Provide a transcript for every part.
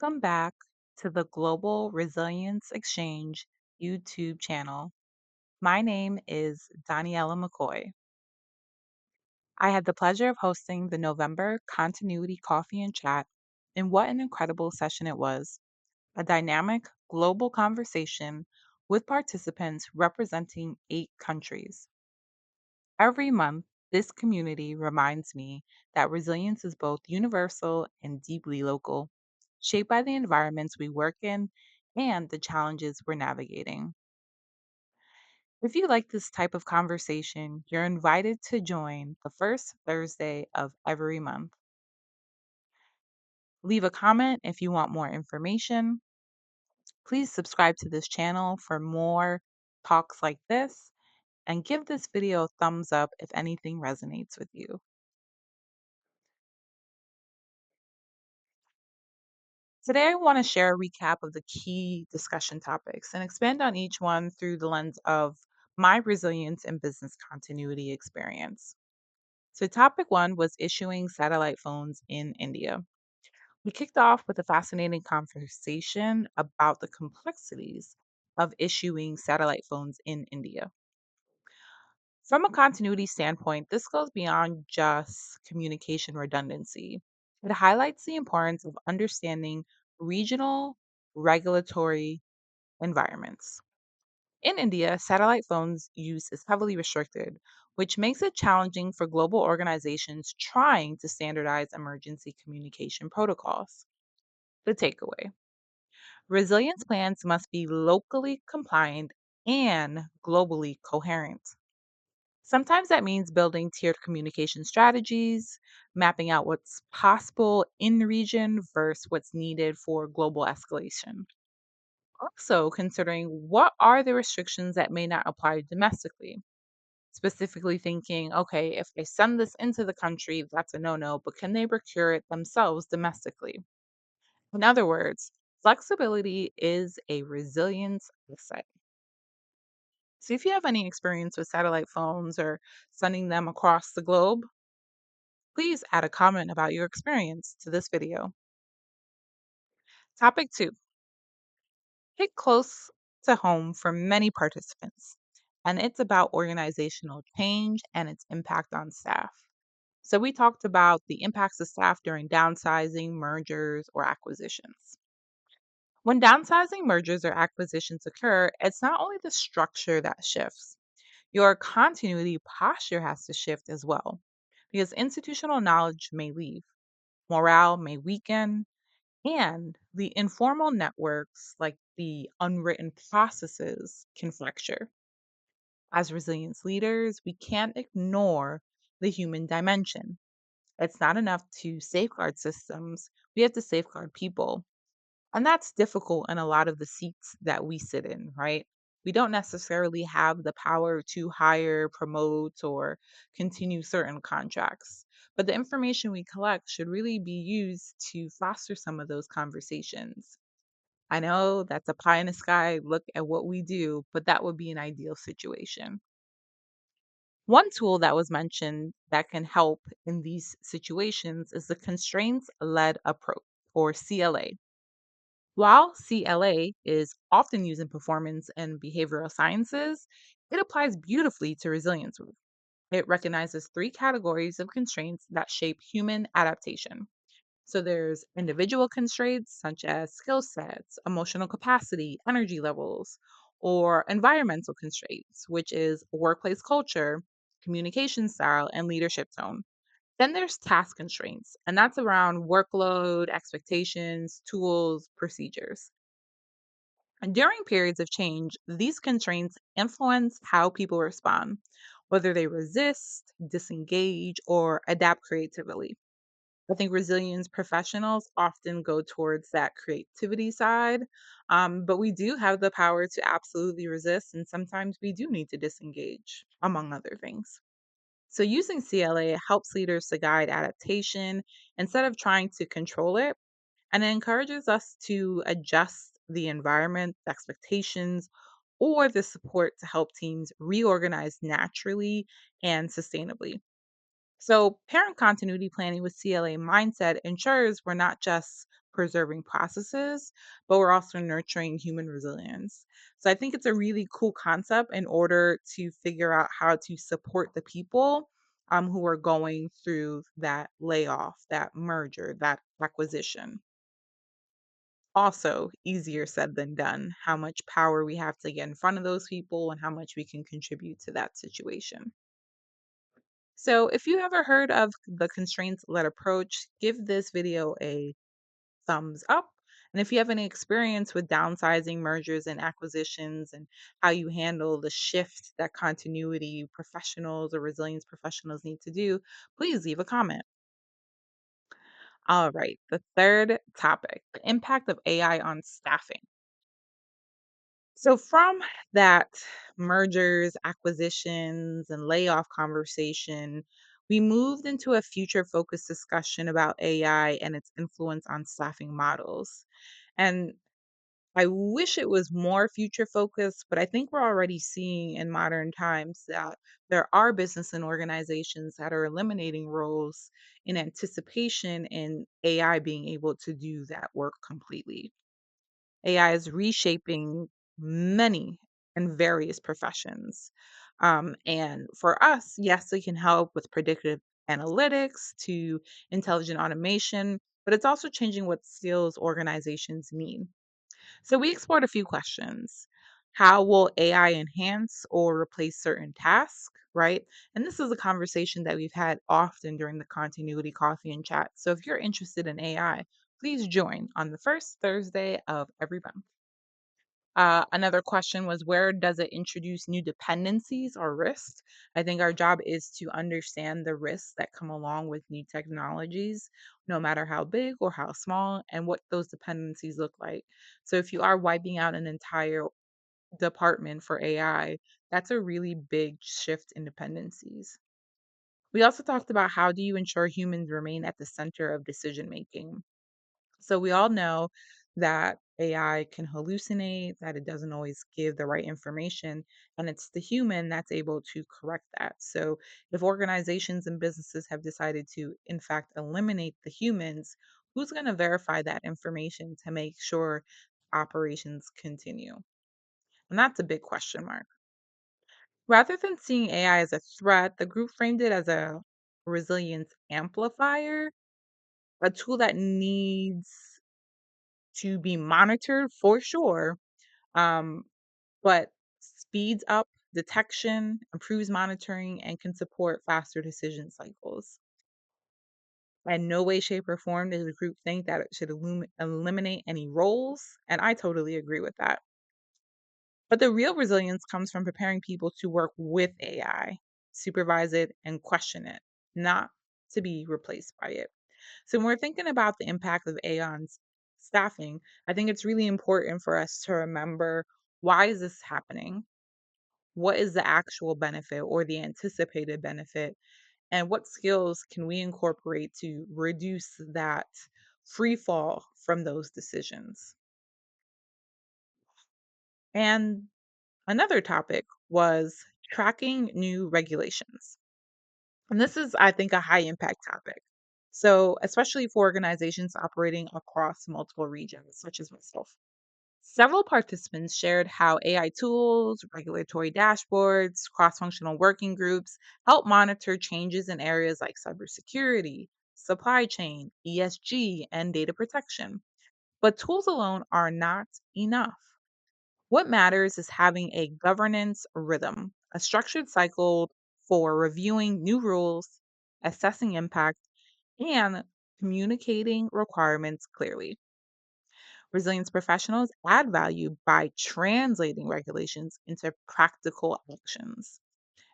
Welcome back to the Global Resilience Exchange YouTube channel. My name is Daniela McCoy. I had the pleasure of hosting the November Continuity Coffee and Chat, and what an incredible session it was. A dynamic global conversation with participants representing 8 countries. Every month, this community reminds me that resilience is both universal and deeply local, shaped by the environments we work in and the challenges we're navigating. If you like this type of conversation, you're invited to join the first Thursday of every month. Leave a comment if you want more information. Please subscribe to this channel for more talks like this, and give this video a thumbs up if anything resonates with you. Today, I want to share a recap of the key discussion topics and expand on each one through the lens of my resilience and business continuity experience. So, topic one was issuing satellite phones in India. We kicked off with a fascinating conversation about the complexities of issuing satellite phones in India. From a continuity standpoint, this goes beyond just communication redundancy. It highlights the importance of understanding regional regulatory environments. In India, satellite phones use is heavily restricted, which makes it challenging for global organizations trying to standardize emergency communication protocols. The takeaway: resilience plans must be locally compliant and globally coherent. Sometimes that means building tiered communication strategies, mapping out what's possible in the region versus what's needed for global escalation. Also, considering what are the restrictions that may not apply domestically. Specifically thinking, okay, if they send this into the country, that's a no no, but can they procure it themselves domestically? In other words, flexibility is a resilience asset. So, if you have any experience with satellite phones or sending them across the globe, please add a comment about your experience to this video. Topic two: hit close to home for many participants, and it's about organizational change and its impact on staff. So, we talked about the impacts of staff during downsizing, mergers, or acquisitions. When downsizing, mergers, or acquisitions occur, it's not only the structure that shifts, your continuity posture has to shift as well, because institutional knowledge may leave, morale may weaken, and the informal networks, like the unwritten processes, can fracture. As resilience leaders, we can't ignore the human dimension. It's not enough to safeguard systems, we have to safeguard people. And that's difficult in a lot of the seats that we sit in, right? We don't necessarily have the power to hire, promote, or continue certain contracts. But the information we collect should really be used to foster some of those conversations. I know that's a pie in the sky look at what we do, but that would be an ideal situation. One tool that was mentioned that can help in these situations is the constraints led approach, or CLA. While CLA is often used in performance and behavioral sciences, it applies beautifully to resilience work. It recognizes three categories of constraints that shape human adaptation. So there's individual constraints such as skill sets, emotional capacity, energy levels, or environmental constraints, which is workplace culture, communication style, and leadership tone. Then there's task constraints, and that's around workload, expectations, tools, procedures. And during periods of change, these constraints influence how people respond, whether they resist, disengage, or adapt creatively. I think resilience professionals often go towards that creativity side, but we do have the power to absolutely resist, and sometimes we do need to disengage, among other things. So, using CLA helps leaders to guide adaptation instead of trying to control it, and it encourages us to adjust the environment, the expectations, or the support to help teams reorganize naturally and sustainably. So, parent continuity planning with CLA mindset ensures we're not just preserving processes, but we're also nurturing human resilience. So I think it's a really cool concept in order to figure out how to support the people who are going through that layoff, that merger, that acquisition. Also, easier said than done, how much power we have to get in front of those people and how much we can contribute to that situation. So, if you ever heard of the constraints led approach, give this video a thumbs up. And if you have any experience with downsizing, mergers, and acquisitions, and how you handle the shift that continuity professionals or resilience professionals need to do, please leave a comment. All right, the third topic, the impact of AI on staffing. So, from that mergers, acquisitions, and layoff conversation, we moved into a future focused discussion about AI and its influence on staffing models. And I wish it was more future focused, but I think we're already seeing in modern times that there are business and organizations that are eliminating roles in anticipation in AI being able to do that work completely. AI is reshaping many and various professions. And for us, yes, it can help with predictive analytics to intelligent automation, but it's also changing what skills organizations need. So we explored a few questions. How will AI enhance or replace certain tasks? Right. And this is a conversation that we've had often during the continuity coffee and chat. So if you're interested in AI, please join on the first Thursday of every month. Another question was, where does it introduce new dependencies or risks? I think our job is to understand the risks that come along with new technologies, no matter how big or how small, and what those dependencies look like. So, if you are wiping out an entire department for AI, that's a really big shift in dependencies. We also talked about how do you ensure humans remain at the center of decision making. So we all know that AI can hallucinate, that it doesn't always give the right information, and it's the human that's able to correct that. So if organizations and businesses have decided to, in fact, eliminate the humans, who's going to verify that information to make sure operations continue? And that's a big question mark. Rather than seeing AI as a threat, the group framed it as a resilience amplifier, a tool that needs to be monitored for sure, um, but speeds up detection, improves monitoring, and can support faster decision cycles. In no way, shape, or form does the group think that it should eliminate any roles, and I totally agree with that. But the real resilience comes from preparing people to work with AI, supervise it, and question it, not to be replaced by it. So when we're thinking about the impact of AI on staffing, I think it's really important for us to remember, why is this happening? What is the actual benefit or the anticipated benefit? And what skills can we incorporate to reduce that free fall from those decisions? And another topic was tracking new regulations. And this is, I think, a high impact topic. So, especially for organizations operating across multiple regions, such as myself. Several participants shared how AI tools, regulatory dashboards, cross functional working groups help monitor changes in areas like cybersecurity, supply chain, ESG, and data protection. But tools alone are not enough. What matters is having a governance rhythm, a structured cycle for reviewing new rules, assessing impact, and communicating requirements clearly. Resilience professionals add value by translating regulations into practical actions.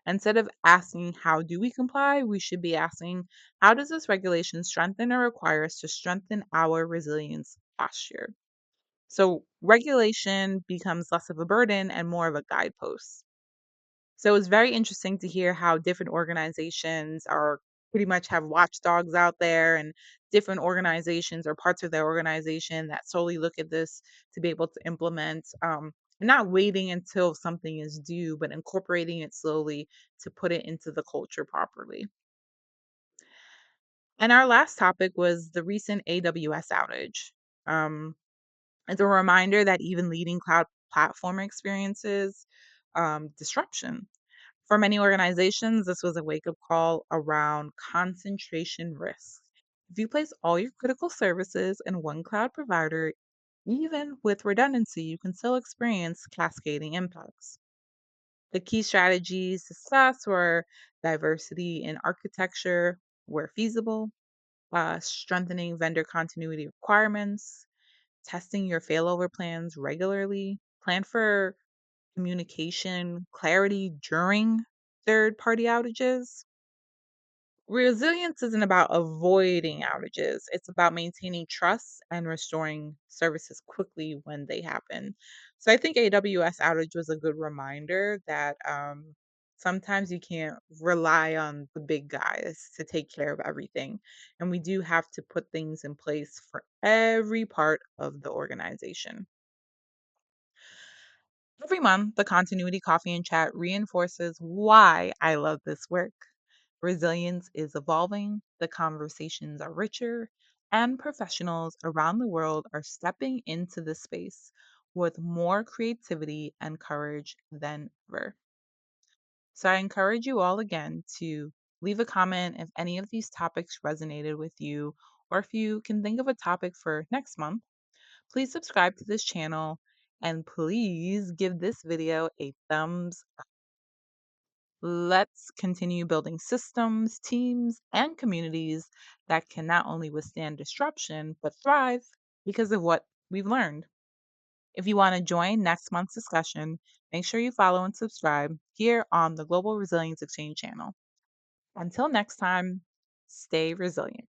Instead of asking, how do we comply? We should be asking, how does this regulation strengthen or require us to strengthen our resilience posture? So regulation becomes less of a burden and more of a guidepost. So it's very interesting to hear how different organizations are pretty much have watchdogs out there, and different organizations or parts of their organization that solely look at this to be able to implement, not waiting until something is due, but incorporating it slowly to put it into the culture properly. And our last topic was the recent AWS outage. Um, it's a reminder that even leading cloud platform experiences disruption. For many organizations, this was a wake up call around concentration risk. If you place all your critical services in one cloud provider, even with redundancy, you can still experience cascading impacts. The key strategies discussed were diversity in architecture where feasible, strengthening vendor continuity requirements, testing your failover plans regularly, plan for communication clarity during third party outages. Resilience isn't about avoiding outages, it's about maintaining trust and restoring services quickly when they happen. So I think AWS outage was a good reminder that sometimes you can't rely on the big guys to take care of everything. And we do have to put things in place for every part of the organization. Every month, the Continuity Coffee and Chat reinforces why I love this work. Resilience is evolving, the conversations are richer, and professionals around the world are stepping into the space with more creativity and courage than ever. So I encourage you all again to leave a comment if any of these topics resonated with you, or if you can think of a topic for next month. Please subscribe to this channel and please give this video a thumbs. Let's continue building systems, teams, and communities that can not only withstand disruption, but thrive because of what we've learned. If you want to join next month's discussion, make sure you follow and subscribe here on the Global Resilience Exchange channel. Until next time, stay resilient.